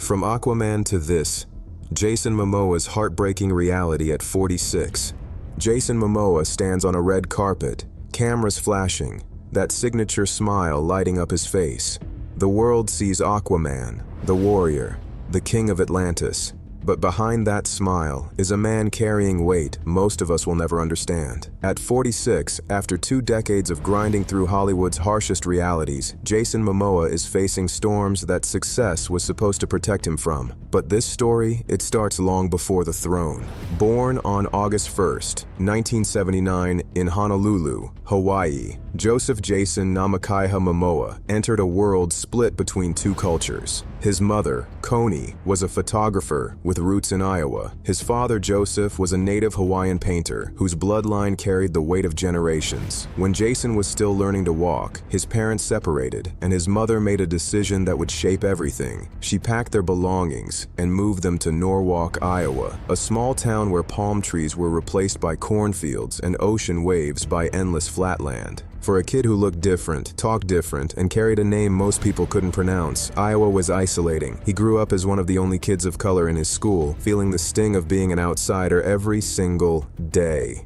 From Aquaman to this, Jason Momoa's heartbreaking reality at 46. Jason Momoa stands on a red carpet, cameras flashing, that signature smile lighting up his face. The world sees Aquaman, the warrior, the king of Atlantis. But behind that smile is a man carrying weight most of us will never understand. At 46, after 2 decades of grinding through Hollywood's harshest realities, Jason Momoa is facing storms that success was supposed to protect him from. But this story, it starts long before the throne. Born on August 1st, 1979 in Honolulu, Hawaii, Joseph Jason Namakaiha Momoa entered a world split between 2 cultures. His mother, Connie, was a photographer with roots in Iowa. His father, Joseph, was a native Hawaiian painter whose bloodline carried the weight of generations. When Jason was still learning to walk, his parents separated, and his mother made a decision that would shape everything. She packed their belongings and moved them to Norwalk, Iowa, a small town where palm trees were replaced by cornfields and ocean waves by endless flatland. For a kid who looked different, talked different, and carried a name most people couldn't pronounce, Iowa was isolating. He grew up as one of the only kids of color in his school, feeling the sting of being an outsider every single day.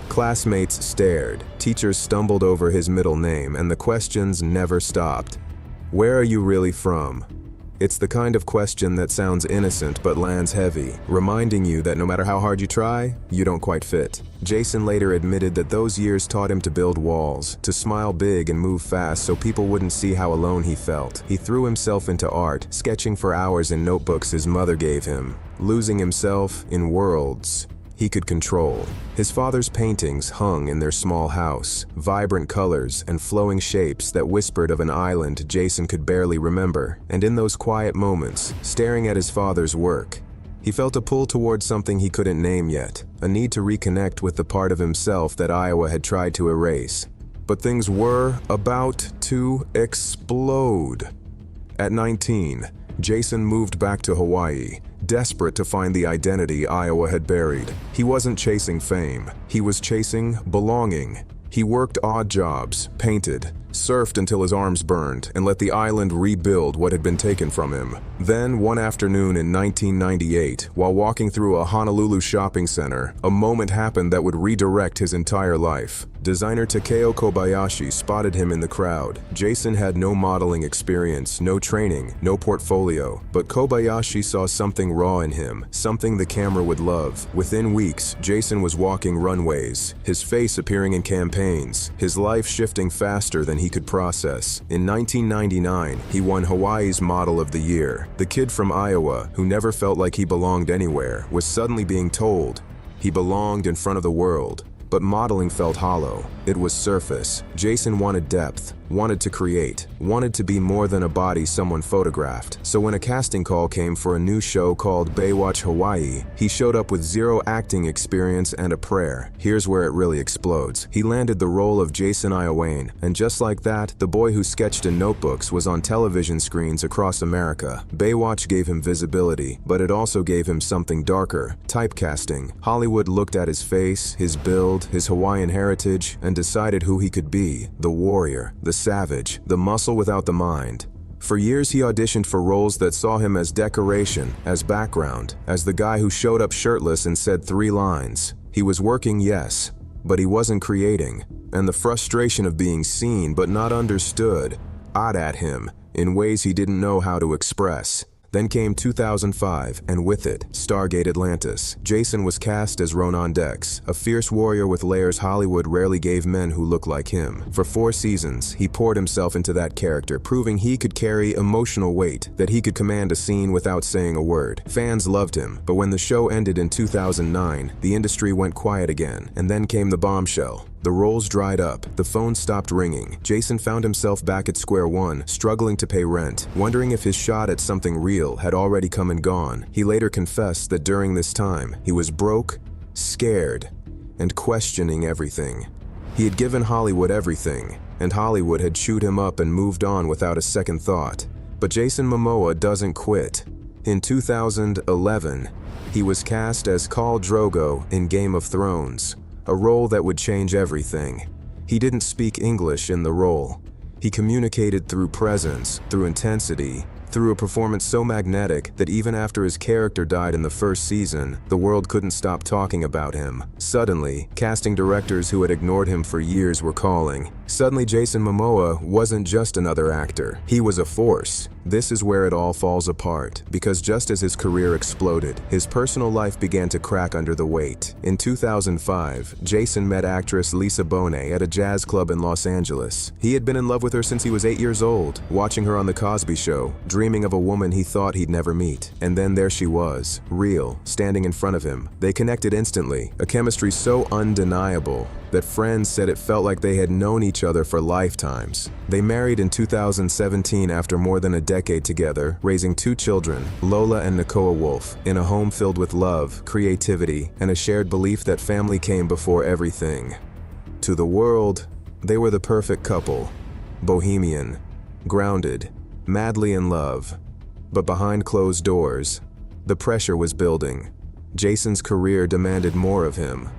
Classmates stared, teachers stumbled over his middle name, and the questions never stopped. Where are you really from? It's the kind of question that sounds innocent but lands heavy, reminding you that no matter how hard you try, you don't quite fit. Jason later admitted that those years taught him to build walls, to smile big and move fast so people wouldn't see how alone he felt. He threw himself into art, sketching for hours in notebooks his mother gave him, losing himself in worlds he could control. His father's paintings hung in their small house, vibrant colors and flowing shapes that whispered of an island Jason could barely remember. And in those quiet moments, staring at his father's work, he felt a pull towards something he couldn't name yet, a need to reconnect with the part of himself that Iowa had tried to erase. But things were about to explode. At 19, Jason moved back to Hawaii, desperate to find the identity Iowa had buried. He wasn't chasing fame, he was chasing belonging. He worked odd jobs, painted, surfed until his arms burned, and let the island rebuild what had been taken from him. Then, one afternoon in 1998, while walking through a Honolulu shopping center, a moment happened that would redirect his entire life. Designer Takeo Kobayashi spotted him in the crowd. Jason had no modeling experience, no training, no portfolio, but Kobayashi saw something raw in him, something the camera would love. Within weeks, Jason was walking runways, his face appearing in campaigns, his life shifting faster than he could process. In 1999, he won Hawaii's Model of the Year. The kid from Iowa, who never felt like he belonged anywhere, was suddenly being told he belonged in front of the world. But modeling felt hollow. It was surface. Jason wanted depth, wanted to create, wanted to be more than a body someone photographed. So when a casting call came for a new show called Baywatch Hawaii, he showed up with 0 acting experience and a prayer. Here's where it really explodes. He landed the role of Jason Iowane, and just like that, the boy who sketched in notebooks was on television screens across America. Baywatch gave him visibility, but it also gave him something darker: typecasting. Hollywood looked at his face, his build, his Hawaiian heritage, and decided who he could be: the warrior, the savage, the muscle without the mind. For years he auditioned for roles that saw him as decoration, as background, as the guy who showed up shirtless and said 3 lines. He was working, yes, but he wasn't creating. And the frustration of being seen but not understood ate at him in ways he didn't know how to express. Then came 2005, and with it, Stargate Atlantis. Jason was cast as Ronan Dex, a fierce warrior with layers Hollywood rarely gave men who look like him. For 4 seasons, he poured himself into that character, proving he could carry emotional weight, that he could command a scene without saying a word. Fans loved him, but when the show ended in 2009, the industry went quiet again, and then came the bombshell. The roles dried up, the phone stopped ringing. Jason found himself back at square one, struggling to pay rent, wondering if his shot at something real had already come and gone. He later confessed that during this time, he was broke, scared, and questioning everything. He had given Hollywood everything, and Hollywood had chewed him up and moved on without a second thought. But Jason Momoa doesn't quit. In 2011, he was cast as Khal Drogo in Game of Thrones, a role that would change everything. He didn't speak English in the role. He communicated through presence, through intensity, through a performance so magnetic that even after his character died in the first season, the world couldn't stop talking about him. Suddenly, casting directors who had ignored him for years were calling. Suddenly, Jason Momoa wasn't just another actor. He was a force. This is where it all falls apart, because just as his career exploded, his personal life began to crack under the weight. In 2005, Jason met actress Lisa Bonet at a jazz club in Los Angeles. He had been in love with her since he was 8 years old, watching her on The Cosby Show, dreaming of a woman he thought he'd never meet. And then there she was, real, standing in front of him. They connected instantly, a chemistry so undeniable that friends said it felt like they had known each other for lifetimes. They married in 2017 after more than a decade together, raising 2 children, Lola and Nakoa Wolf, in a home filled with love, creativity, and a shared belief that family came before everything. To the world, they were the perfect couple, bohemian, grounded, madly in love. But behind closed doors, the pressure was building. Jason's career demanded more of him.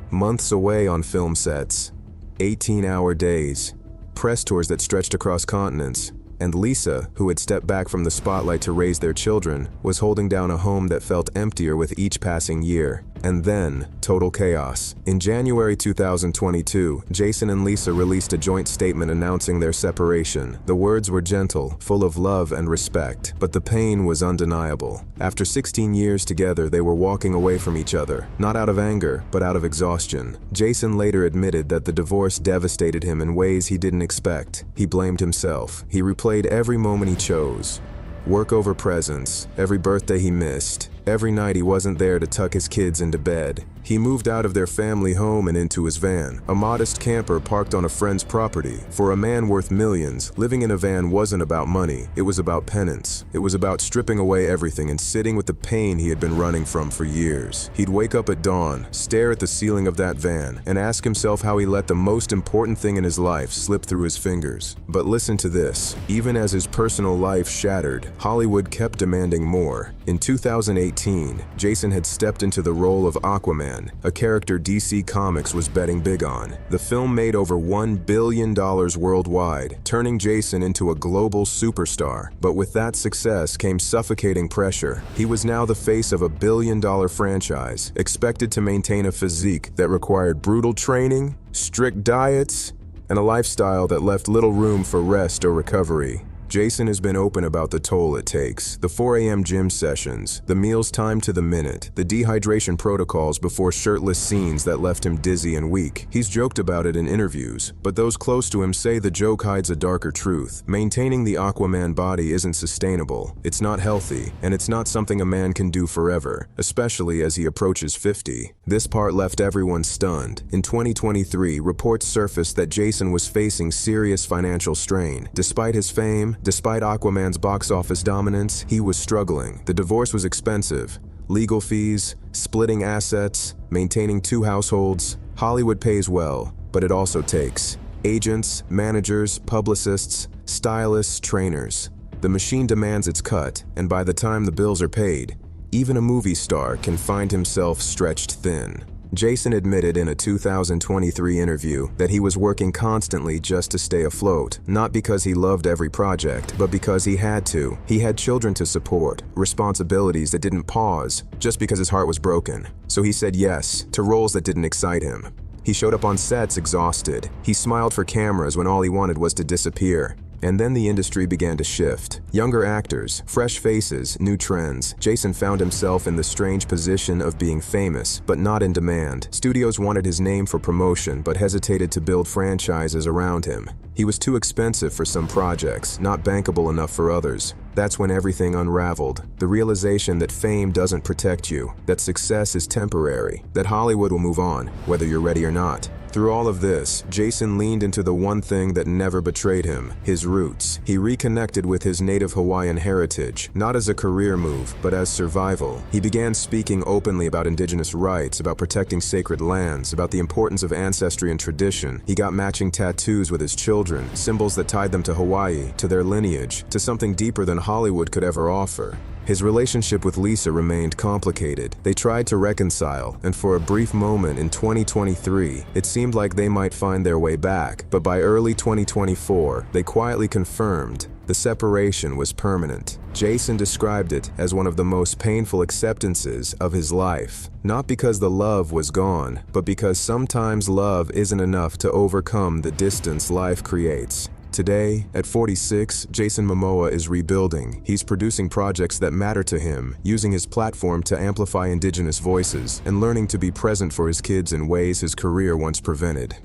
Months away on film sets, 18-hour days, press tours that stretched across continents, and Lisa, who had stepped back from the spotlight to raise their children, was holding down a home that felt emptier with each passing year. And then, total chaos. In January 2022, Jason and Lisa released a joint statement announcing their separation. The words were gentle, full of love and respect, but the pain was undeniable. After 16 years together, they were walking away from each other, not out of anger, but out of exhaustion. Jason later admitted that the divorce devastated him in ways he didn't expect. He blamed himself. He replayed every moment he chose. Work over presents, every birthday he missed, every night he wasn't there to tuck his kids into bed. He moved out of their family home and into his van, a modest camper parked on a friend's property. For a man worth millions, living in a van wasn't about money, it was about penance. It was about stripping away everything and sitting with the pain he had been running from for years. He'd wake up at dawn, stare at the ceiling of that van, and ask himself how he let the most important thing in his life slip through his fingers. But listen to this, even as his personal life shattered, Hollywood kept demanding more. In 2018, Jason had stepped into the role of Aquaman, a character DC Comics was betting big on. The film made over $1 billion worldwide, turning Jason into a global superstar. But with that success came suffocating pressure. He was now the face of a billion-dollar franchise, expected to maintain a physique that required brutal training, strict diets, and a lifestyle that left little room for rest or recovery. Jason has been open about the toll it takes, the 4 a.m. gym sessions, the meals timed to the minute, the dehydration protocols before shirtless scenes that left him dizzy and weak. He's joked about it in interviews, but those close to him say the joke hides a darker truth. Maintaining the Aquaman body isn't sustainable, it's not healthy, and it's not something a man can do forever, especially as he approaches 50. This part left everyone stunned. In 2023, reports surfaced that Jason was facing serious financial strain. Despite his fame, despite Aquaman's box office dominance, he was struggling. The divorce was expensive. Legal fees, splitting assets, maintaining 2 households. Hollywood pays well, but it also takes agents, managers, publicists, stylists, trainers. The machine demands its cut, and by the time the bills are paid, even a movie star can find himself stretched thin. Jason admitted in a 2023 interview that he was working constantly just to stay afloat, not because he loved every project, but because he had to. He had children to support, responsibilities that didn't pause just because his heart was broken. So he said yes to roles that didn't excite him. He showed up on sets exhausted. He smiled for cameras when all he wanted was to disappear. And then the industry began to shift. Younger actors, fresh faces, new trends. Jason found himself in the strange position of being famous, but not in demand. Studios wanted his name for promotion, but hesitated to build franchises around him. He was too expensive for some projects, not bankable enough for others. That's when everything unraveled. The realization that fame doesn't protect you, that success is temporary, that Hollywood will move on, whether you're ready or not. Through all of this, Jason leaned into the one thing that never betrayed him, his roots. He reconnected with his native Hawaiian heritage, not as a career move, but as survival. He began speaking openly about indigenous rights, about protecting sacred lands, about the importance of ancestry and tradition. He got matching tattoos with his children, symbols that tied them to Hawaii, to their lineage, to something deeper than Hollywood could ever offer. His relationship with Lisa remained complicated. They tried to reconcile, and for a brief moment in 2023, it seemed like they might find their way back. But by early 2024, they quietly confirmed the separation was permanent. Jason described it as one of the most painful acceptances of his life. Not because the love was gone, but because sometimes love isn't enough to overcome the distance life creates. Today, at 46, Jason Momoa is rebuilding. He's producing projects that matter to him, using his platform to amplify indigenous voices, and learning to be present for his kids in ways his career once prevented.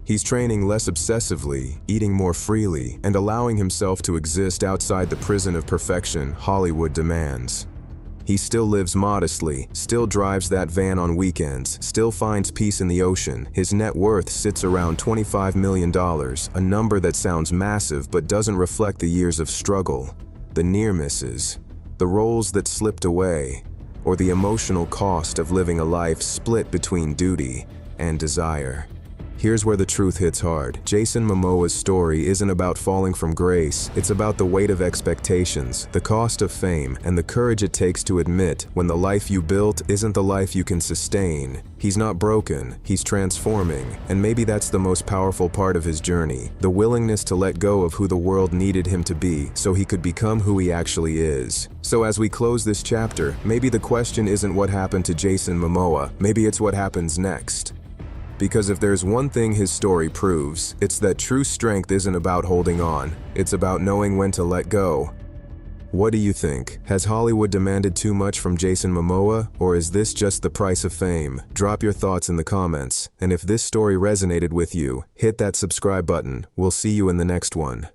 He's training less obsessively, eating more freely, and allowing himself to exist outside the prison of perfection Hollywood demands. He still lives modestly, still drives that van on weekends, still finds peace in the ocean. His net worth sits around $25 million, a number that sounds massive but doesn't reflect the years of struggle, the near misses, the roles that slipped away, or the emotional cost of living a life split between duty and desire. Here's where the truth hits hard. Jason Momoa's story isn't about falling from grace, it's about the weight of expectations, the cost of fame, and the courage it takes to admit when the life you built isn't the life you can sustain. He's not broken, he's transforming, and maybe that's the most powerful part of his journey, the willingness to let go of who the world needed him to be so he could become who he actually is. So as we close this chapter, maybe the question isn't what happened to Jason Momoa, maybe it's what happens next. Because if there's one thing his story proves, it's that true strength isn't about holding on, it's about knowing when to let go. What do you think? Has Hollywood demanded too much from Jason Momoa, or is this just the price of fame? Drop your thoughts in the comments, and if this story resonated with you, hit that subscribe button. We'll see you in the next one.